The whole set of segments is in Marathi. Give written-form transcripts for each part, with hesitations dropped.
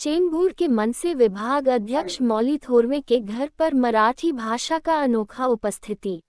चेंबूर के मनसे विभाग अध्यक्ष मौली थोरवे के घर पर मराठी भाषा का अनोखा उपस्थिति।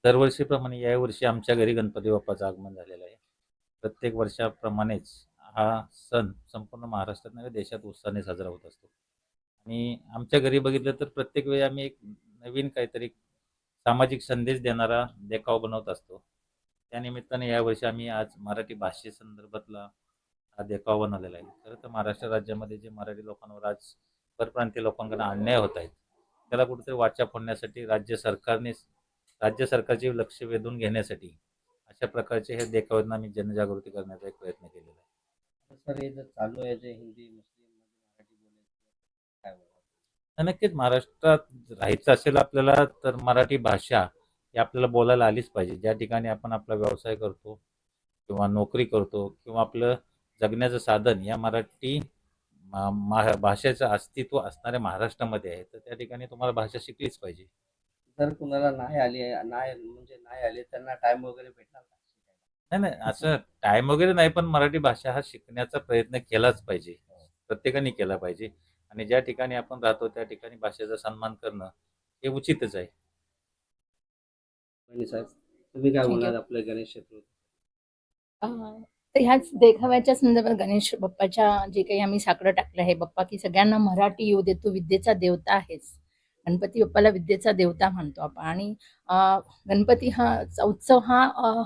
दरवर्षीप्रमाणे यावर्षी आमच्या घरी गणपती बाप्पाचं आगमन झालेलं आहे. प्रत्येक वर्षाप्रमाणेच हा सण संपूर्ण महाराष्ट्रात नव्हे देशात उत्साहाने साजरा होत असतो. आणि आमच्या घरी बघितलं तर प्रत्येक वेळी आम्ही एक नवीन काहीतरी सामाजिक संदेश देणारा देखाव बनवत असतो. त्यानिमित्ताने यावर्षी आम्ही आज मराठी भाषेसंदर्भातला हा देखाव बनवलेला आहे. खरं तर महाराष्ट्र राज्यामध्ये जे मराठी लोकांवर आज परप्रांतीय लोकांकडून अन्याय होत आहेत, त्याला कुठेतरी वाचा फोडण्यासाठी राज्य सरकारचे लक्ष वेधून घेण्यासाठी अशा प्रकारचे हे देखाव्यातून आम्ही जनजागृती करण्याचा एक प्रयत्न केलेला आहे. सर हे जर चालू आहे जे हिंदी मुस्लिम मध्ये मराठी बोलायचं काय बोलावं? तर नक्कीच महाराष्ट्रात राहायचं असेल आपल्याला तर मराठी भाषा ही आपल्याला बोलायला आलीच पाहिजे. ज्या ठिकाणी आपण आपला व्यवसाय करतो किंवा नोकरी करतो किंवा आपलं जगण्याचं साधन या मराठी भाषेचं अस्तित्व असणाऱ्या महाराष्ट्रामध्ये आहे, तर त्या ठिकाणी तुम्हाला भाषा शिकलीच पाहिजे. जर कुणाला नाही आली नाही आले त्यांना टाइम वगैरे भेटणार का शिकायला? नाही नाही, असं टाइम वगैरे नाही, पण मराठी भाषा हा शिकण्याचा प्रयत्न केलाच पाहिजे. प्रत्येकाने केला पाहिजे. आणि ज्या ठिकाणी आपण राहतो त्या ठिकाणी भाषेचा सन्मान करणं हे उचितच आहे. आणि साहेब तुम्ही काय ठीक बोलणार आहे. आपल्या गणेश चतुर्थी? अ, तर ह्याच देखाव्याच्या संदर्भात गणेश बाप्पाच्या जे काही आम्ही साकडं टाकलं आहे, बाप्पा की सगळ्यांना मराठी येऊ दे, तू विद्येचा देवता आहेस. गणपती बाप्पाला विद्येचा देवता म्हणतो आपण. आणि अ, गणपती हा उत्सव हा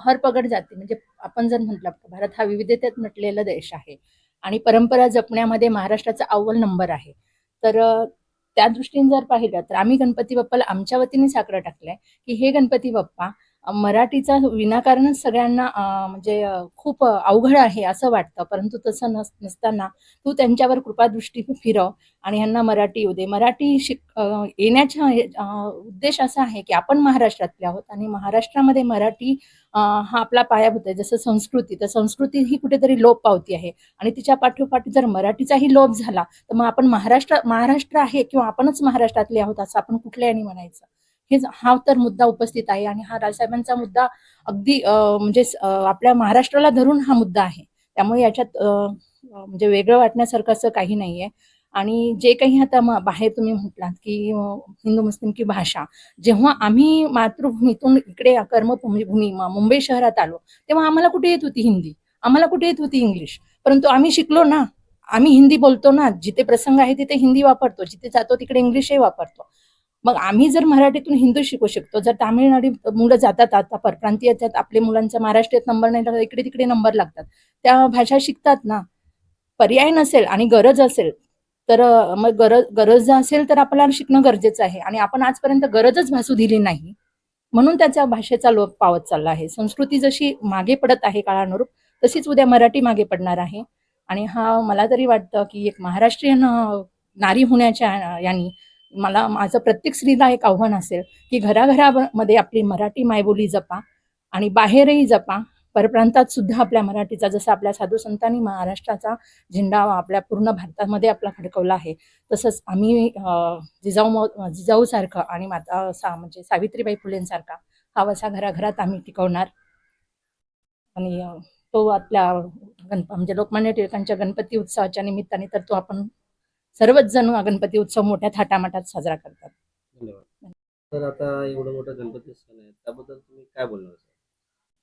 हर पगड जाते. म्हणजे आपण जर म्हटलं भारत हा विविधतेत नटलेला देश आहे आणि परंपरा जपण्यामध्ये महाराष्ट्राचा अव्वल नंबर आहे. तर त्या दृष्टीने जर पाहिलं तर आम्ही गणपती बाप्पाला आमच्या वतीने साकडं टाकलंय की हे गणपती बाप्पा मराठीचा विनाकारणच सगळ्यांना म्हणजे खूप अवघड आहे असं वाटतं, परंतु तसं नसताना तू त्यांच्यावर कृपादृष्टी फिरव आणि ह्यांना मराठी येऊ दे. मराठी येण्याचा उद्देश असा आहे की आपण महाराष्ट्रातले आहोत आणि महाराष्ट्रामध्ये मराठी हा आपला पायाभूत आहे. जसं संस्कृती, तर संस्कृती ही कुठेतरी लोप पावती आहे आणि तिच्या पाठोपाठ जर मराठीचाही लोप झाला तर मग आपण महाराष्ट्र आहे किंवा आपणच महाराष्ट्रातले आहोत असं आपण कुठल्याही म्हणायचं. हा तर मुद्दा उपस्थित आहे आणि हा राजसाहेबांचा मुद्दा अगदी म्हणजे आपल्या महाराष्ट्राला धरून हा मुद्दा आहे. त्यामुळे याच्यात म्हणजे वेगळं वाटण्यासारखं असं काही नाहीये. आणि जे काही आता बाहेर तुम्ही म्हटलात की हिंदू मुस्लिम की भाषा, जेव्हा आम्ही मातृभूमीतून इकडे कर्मभूमी मुंबई शहरात आलो तेव्हा आम्हाला कुठे येत होती हिंदी, आम्हाला कुठे येत होती इंग्लिश, परंतु आम्ही शिकलो ना. आम्ही हिंदी बोलतो ना, जिथे प्रसंग आहे तिथे हिंदी वापरतो, जिथे जातो तिकडे इंग्लिशही वापरतो. मग आम्ही जर मराठीतून हिंदू शिकू शकतो, जर तामिळनाडू मुलं जातात आता परप्रांतीय त्यात आपल्या मुलांचा महाराष्ट्रात नंबर नाही लागला, इकडे तिकडे नंबर लागतात, त्या भाषा शिकतात ना. पर्याय नसेल आणि गरज असेल तर मग गरज असेल तर आपल्याला शिकणं गरजेचं आहे आणि आपण आजपर्यंत गरजच भासू दिली नाही, म्हणून त्याच्या भाषेचा लोप पावत चालला आहे. संस्कृती जशी मागे पडत आहे काळानुरूप, तशीच उद्या मराठी मागे पडणार आहे. आणि हा मला तरी वाटतं की एक महाराष्ट्रीयन नारी होण्याच्या यांनी माझं प्रत्येक स्त्रीला एक आव्हान असेल की घराघरामध्ये आपली मराठी मायबोली जपा आणि बाहेरही जपा. परप्रांतात सुद्धा आपल्या मराठीचा, जसं आपल्या साधू संतांनी महाराष्ट्राचा झेंडा आपल्या पूर्ण भारतामध्ये आपला फडकवला आहे, तसंच आम्ही जिजाऊ सारखं आणि म्हणजे सावित्रीबाई फुलेंसारखा हा वसा घराघरात आम्ही टिकवणार. आणि तो आपल्या म्हणजे लोकमान्य टिळकांच्या गणपती उत्सवाच्या निमित्ताने तर तो आपण सर्वच जण गणपती उत्सव मोठ्या थाटामाटात साजरा करतात. धन्यवाद. तर आता एवढं मोठं गणपती सण आहे त्याबद्दल तुम्ही काय बोलणार सर?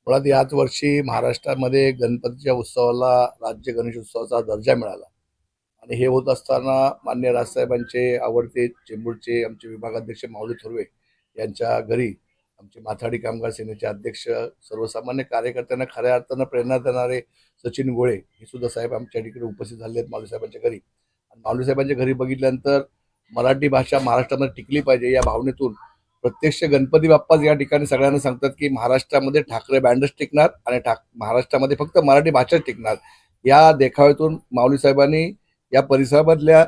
मुळात याच वर्षी महाराष्ट्रामध्ये गणपतीच्या उत्सवाला राज्य गणेश उत्सवाचा दर्जा मिळाला आणि हे होत असताना मान्य राजसाहेबांचे आवडते चेंबूरचे आमचे विभागाध्यक्ष माऊली थोरवे यांच्या घरी आमचे माथाडी कामगार सेनेचे अध्यक्ष, सर्वसामान्य कार्यकर्त्यांना खऱ्या अर्थानं प्रेरणा देणारे सचिन गोळे हे सुद्धा साहेब आमच्या ठिकाणी उपस्थित झाले आहेत माऊली साहेबांच्या घरी. आणि माऊली साहेबांच्या घरी बघितल्यानंतर मराठी भाषा महाराष्ट्रामध्ये टिकली पाहिजे या भावनेतून प्रत्यक्ष गणपती बाप्पाच या ठिकाणी सगळ्यांना सांगतात की महाराष्ट्रामध्ये ठाकरे बँडच टिकणार आणि महाराष्ट्रामध्ये फक्त मराठी भाषाच टिकणार. या देखाव्यातून माऊली साहेबांनी या परिसरामधल्या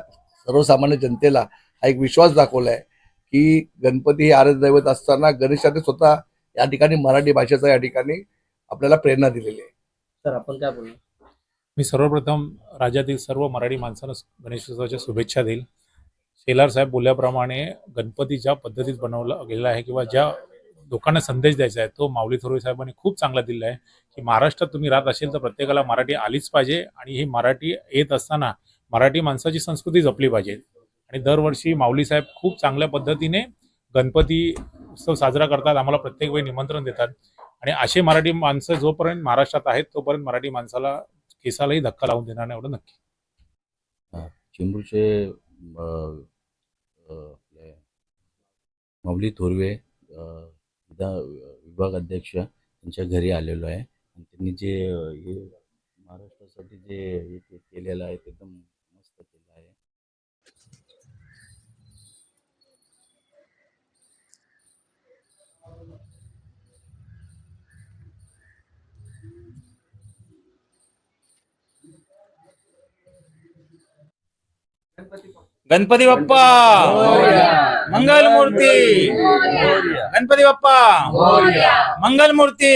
सर्वसामान्य जनतेला हा एक विश्वास दाखवला आहे की गणपती हे आराध्य दैवत असताना गणेशाने स्वतः या ठिकाणी मराठी भाषेचा या ठिकाणी आपल्याला प्रेरणा दिलेली आहे. तर आपण काय बोलू? मी सर्वप्रथम राज्यातील सर्व मराठी माणसांना गणेशोत्सवाच्या शुभेच्छा देईल. शेलार साहेब बोलल्याप्रमाणे गणपती ज्या पद्धतीत बनवला गेला आहे किंवा ज्या लोकांना संदेश द्यायचा आहे तो माऊली थोरवे साहेबांनी खूप चांगला दिला आहे की महाराष्ट्रात तुम्ही राहत असेल तर प्रत्येकाला मराठी आलीच पाहिजे आणि ही मराठी येत असताना मराठी माणसाची संस्कृती जपली पाहिजे. आणि दरवर्षी माऊली साहेब खूप चांगल्या पद्धतीने गणपती उत्सव साजरा करतात, आम्हाला प्रत्येक वेळी निमंत्रण देतात. आणि असे मराठी माणसं जोपर्यंत महाराष्ट्रात आहेत तोपर्यंत मराठी माणसाला केसालाही धक्का लावून देणार नाही, एवढं नक्की. चेंबूरचे आपले माऊली थोरवे विभाग अध्यक्ष यांच्या घरी आलेलो आहे आणि त्यांनी जे हे महाराष्ट्रासाठी जे हे केलेलं आहे ते एकदम मस्त केलं आहे. गणपती बाप्पा मंगल मूर्ती, गणपती बाप्पा मंगल मूर्ती.